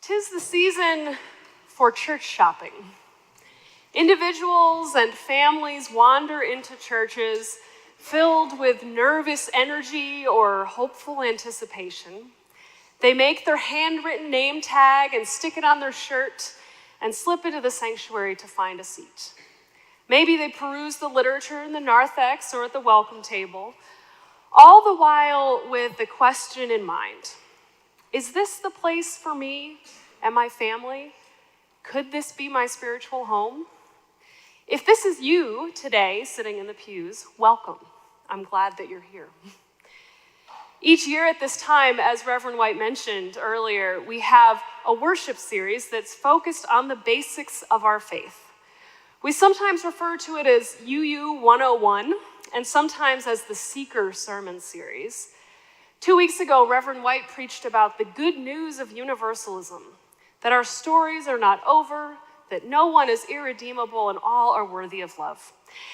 'Tis the season for church shopping. Individuals and families wander into churches filled with nervous energy or hopeful anticipation. They make their handwritten name tag and stick it on their shirt and slip into the sanctuary to find a seat. Maybe they peruse the literature in the narthex or at the welcome table, all the while with the question in mind: is this the place for me and my family? Could this be my spiritual home? If this is you today sitting in the pews, welcome. I'm glad that you're here. Each year at this time, as Reverend White mentioned earlier, we have a worship series that's focused on the basics of our faith. We sometimes refer to it as UU 101 and sometimes as the Seeker Sermon Series. 2 weeks ago, Reverend White preached about the good news of universalism, that our stories are not over, that no one is irredeemable and all are worthy of love.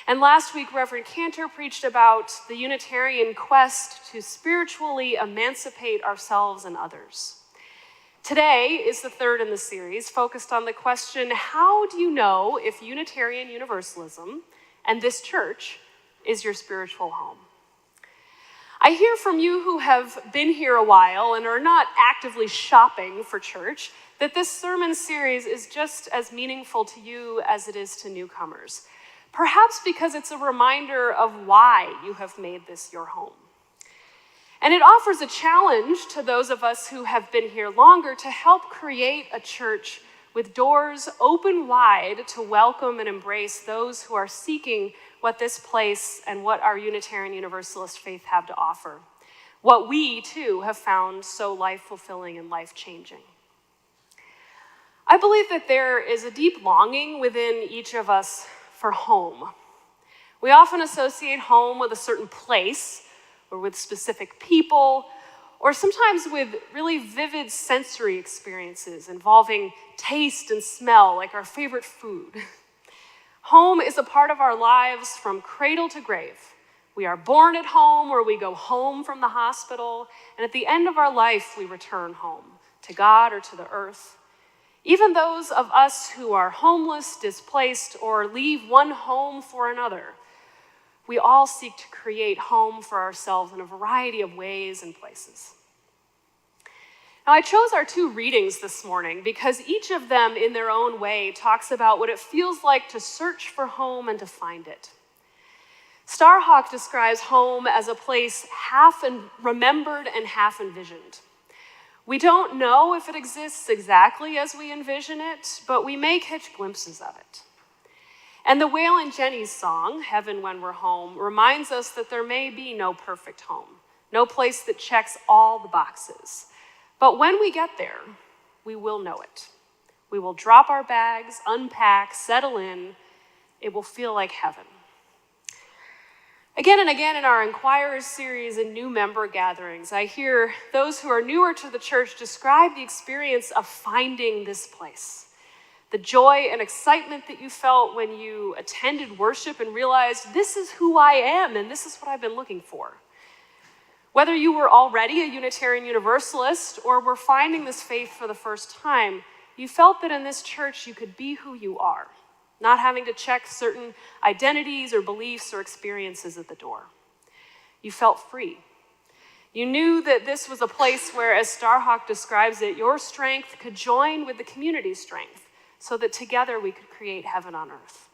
And last week, Reverend Cantor preached about the Unitarian quest to spiritually emancipate ourselves and others. Today is the third in the series, focused on the question: how do you know if Unitarian Universalism and this church is your spiritual home? I hear from you who have been here a while and are not actively shopping for church that this sermon series is just as meaningful to you as it is to newcomers, perhaps because it's a reminder of why you have made this your home. And it offers a challenge to those of us who have been here longer to help create a church with doors open wide to welcome and embrace those who are seeking what this place and what our Unitarian Universalist faith have to offer, what we, too, have found so life-fulfilling and life-changing. I believe that there is a deep longing within each of us for home. We often associate home with a certain place or with specific people, or sometimes with really vivid sensory experiences involving taste and smell, like our favorite food. Home is a part of our lives from cradle to grave. We are born at home, or we go home from the hospital, and at the end of our life, we return home, to God or to the earth. Even those of us who are homeless, displaced, or leave one home for another, we all seek to create home for ourselves in a variety of ways and places. Now, I chose our two readings this morning because each of them, in their own way, talks about what it feels like to search for home and to find it. Starhawk describes home as a place half remembered and half envisioned. We don't know if it exists exactly as we envision it, but we may catch glimpses of it. And the Waylon Jennings song, Heaven When We're Home, reminds us that there may be no perfect home, no place that checks all the boxes. But when we get there, we will know it. We will drop our bags, unpack, settle in. It will feel like heaven. Again and again in our Inquirers series and new member gatherings, I hear those who are newer to the church describe the experience of finding this place. The joy and excitement that you felt when you attended worship and realized, this is who I am and this is what I've been looking for. Whether you were already a Unitarian Universalist or were finding this faith for the first time, you felt that in this church you could be who you are, not having to check certain identities or beliefs or experiences at the door. You felt free. You knew that this was a place where, as Starhawk describes it, your strength could join with the community's strength so that together we could create heaven on earth.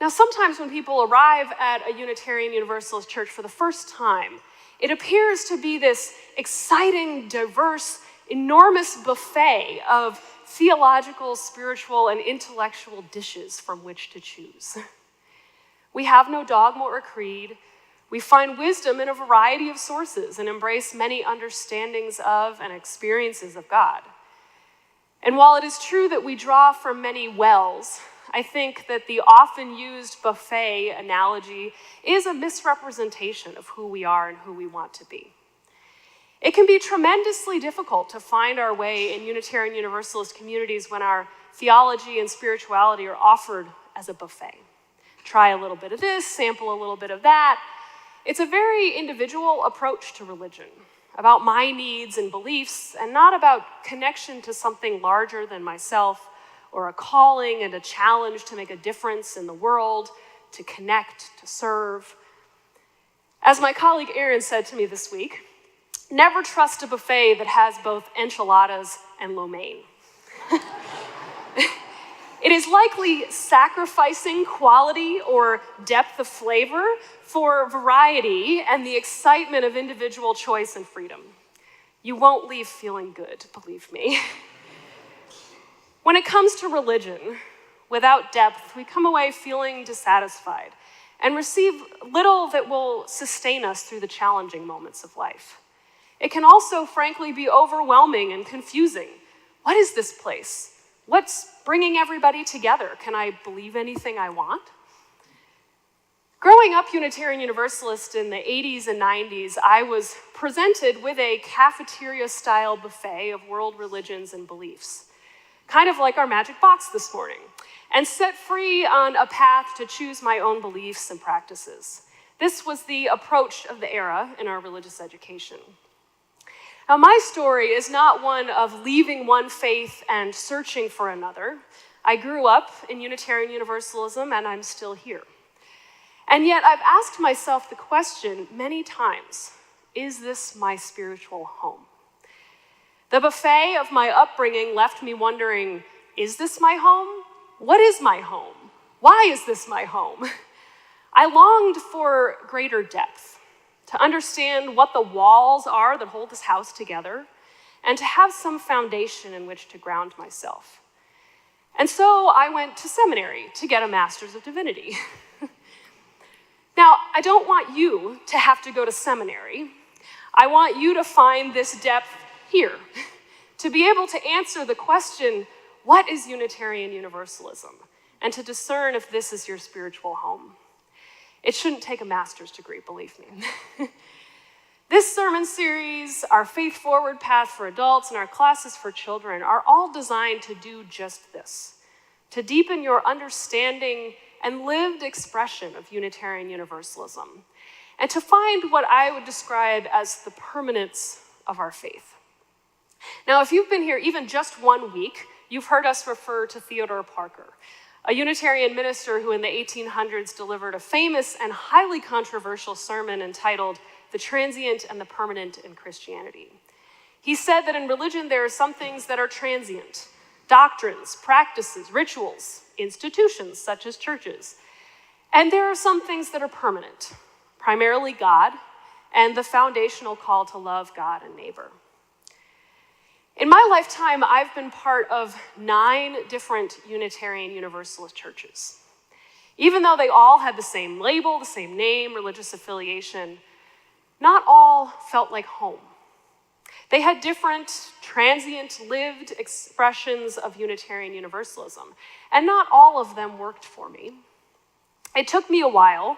Now, sometimes when people arrive at a Unitarian Universalist church for the first time, it appears to be this exciting, diverse, enormous buffet of theological, spiritual, and intellectual dishes from which to choose. We have no dogma or creed. We find wisdom in a variety of sources and embrace many understandings of and experiences of God. And while it is true that we draw from many wells, I think that the often used buffet analogy is a misrepresentation of who we are and who we want to be. It can be tremendously difficult to find our way in Unitarian Universalist communities when our theology and spirituality are offered as a buffet. Try a little bit of this, sample a little bit of that. It's a very individual approach to religion, about my needs and beliefs, and not about connection to something larger than myself, or a calling and a challenge to make a difference in the world, to connect, to serve. As my colleague Erin said to me this week, never trust a buffet that has both enchiladas and lo mein. It is likely sacrificing quality or depth of flavor for variety and the excitement of individual choice and freedom. You won't leave feeling good, believe me. When it comes to religion, without depth, we come away feeling dissatisfied and receive little that will sustain us through the challenging moments of life. It can also, frankly, be overwhelming and confusing. What is this place? What's bringing everybody together? Can I believe anything I want? Growing up Unitarian Universalist in the 80s and 90s, I was presented with a cafeteria-style buffet of world religions and beliefs, kind of like our magic box this morning, and set free on a path to choose my own beliefs and practices. This was the approach of the era in our religious education. Now, my story is not one of leaving one faith and searching for another. I grew up in Unitarian Universalism, and I'm still here. And yet, I've asked myself the question many times, is this my spiritual home? The buffet of my upbringing left me wondering, is this my home? What is my home? Why is this my home? I longed for greater depth, to understand what the walls are that hold this house together, and to have some foundation in which to ground myself. And so I went to seminary to get a Master's of Divinity. Now, I don't want you to have to go to seminary. I want you to find this depth here, to be able to answer the question, what is Unitarian Universalism? And to discern if this is your spiritual home. It shouldn't take a master's degree, believe me. This sermon series, our Faith Forward path for adults, and our classes for children are all designed to do just this, to deepen your understanding and lived expression of Unitarian Universalism, and to find what I would describe as the permanence of our faith. Now, if you've been here even just 1 week, you've heard us refer to Theodore Parker, a Unitarian minister who in the 1800s delivered a famous and highly controversial sermon entitled The Transient and the Permanent in Christianity. He said that in religion there are some things that are transient, doctrines, practices, rituals, institutions such as churches, and there are some things that are permanent, primarily God and the foundational call to love God and neighbor. In my lifetime, I've been part of 9 different Unitarian Universalist churches. Even though they all had the same label, the same name, religious affiliation, not all felt like home. They had different, transient, lived expressions of Unitarian Universalism, and not all of them worked for me. It took me a while,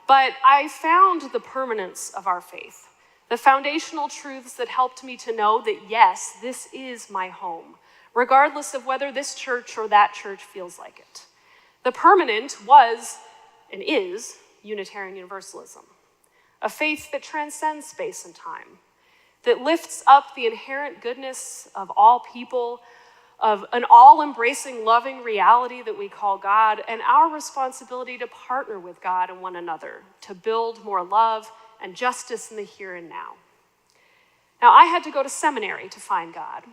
but I found the permanence of our faith. The foundational truths that helped me to know that, yes, this is my home, regardless of whether this church or that church feels like it. The permanent was and is Unitarian Universalism, a faith that transcends space and time, that lifts up the inherent goodness of all people, of an all-embracing, loving reality that we call God, and our responsibility to partner with God and one another to build more love and justice in the here and now. Now, I had to go to seminary to find God,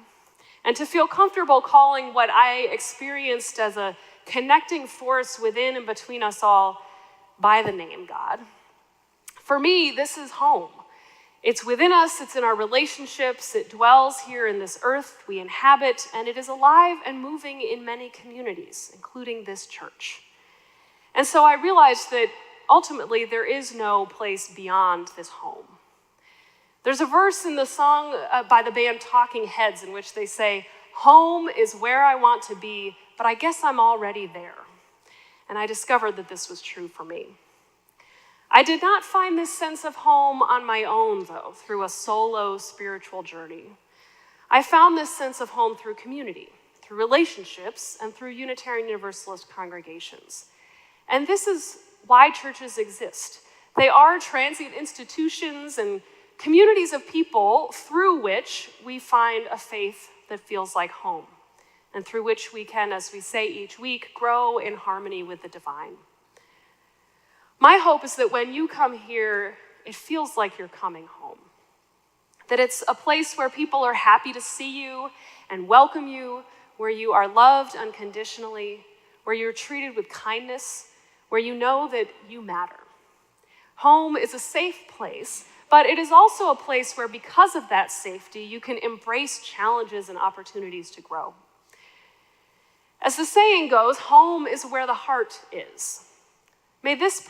and to feel comfortable calling what I experienced as a connecting force within and between us all by the name God. For me, this is home. It's within us, it's in our relationships, it dwells here in this earth we inhabit, and it is alive and moving in many communities, including this church. And so I realized that ultimately there is no place beyond this home. There's a verse in the song by the band Talking Heads in which they say, "Home is where I want to be, but I guess I'm already there." And I discovered that this was true for me. I did not find this sense of home on my own, though, through a solo spiritual journey. I found this sense of home through community, through relationships, and through Unitarian Universalist congregations. And this is why churches exist. They are transient institutions and communities of people through which we find a faith that feels like home, and through which we can, as we say each week, grow in harmony with the divine. My hope is that when you come here, it feels like you're coming home. That it's a place where people are happy to see you and welcome you, where you are loved unconditionally, where you're treated with kindness, where you know that you matter. Home is a safe place, but it is also a place where, because of that safety, you can embrace challenges and opportunities to grow. As the saying goes, home is where the heart is. May this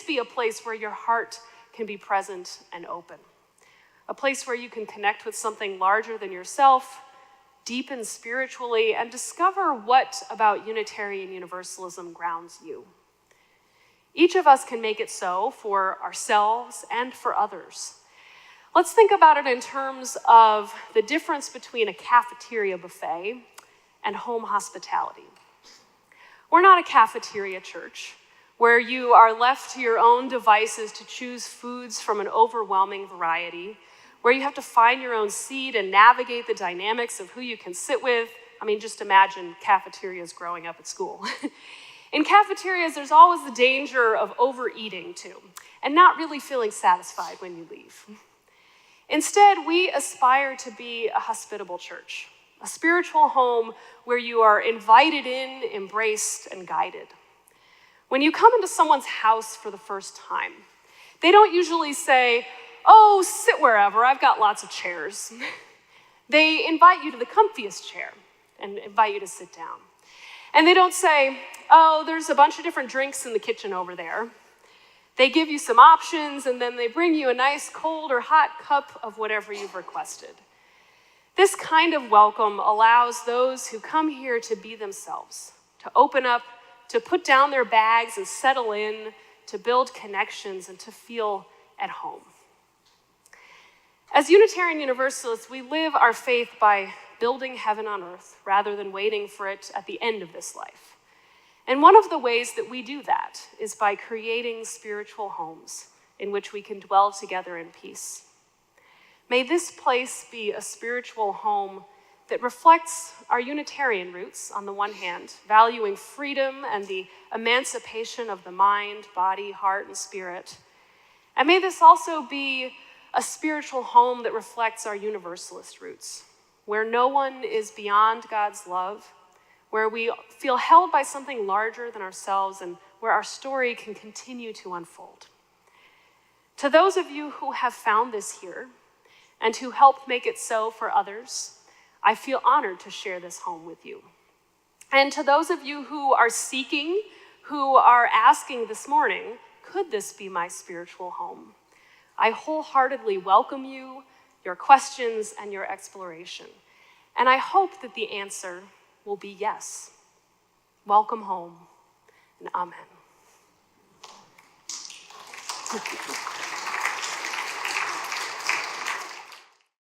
be a place where your heart can be present and open. A place where you can connect with something larger than yourself, deepen spiritually, and discover what about Unitarian Universalism grounds you. Each of us can make it so for ourselves and for others. Let's think about it in terms of the difference between a cafeteria buffet and home hospitality. We're not a cafeteria church where you are left to your own devices to choose foods from an overwhelming variety, where you have to find your own seat and navigate the dynamics of who you can sit with. I mean, just imagine cafeterias growing up at school. In cafeterias, there's always the danger of overeating too, and not really feeling satisfied when you leave. Instead, we aspire to be a hospitable church, a spiritual home where you are invited in, embraced, and guided. When you come into someone's house for the first time, they don't usually say, "Oh, sit wherever, I've got lots of chairs." They invite you to the comfiest chair and invite you to sit down. And they don't say, "Oh, there's a bunch of different drinks in the kitchen over there." They give you some options, and then they bring you a nice cold or hot cup of whatever you've requested. This kind of welcome allows those who come here to be themselves, to open up, to put down their bags and settle in, to build connections and to feel at home. As Unitarian Universalists, we live our faith by building heaven on earth rather than waiting for it at the end of this life. And one of the ways that we do that is by creating spiritual homes in which we can dwell together in peace. May this place be a spiritual home that reflects our Unitarian roots, on the one hand, valuing freedom and the emancipation of the mind, body, heart, and spirit. And may this also be a spiritual home that reflects our Universalist roots, where no one is beyond God's love, where we feel held by something larger than ourselves, and where our story can continue to unfold. To those of you who have found this here, and who helped make it so for others, I feel honored to share this home with you. And to those of you who are seeking, who are asking this morning, could this be my spiritual home? I wholeheartedly welcome you, your questions, and your exploration. And I hope that the answer will be yes. Welcome home, and amen.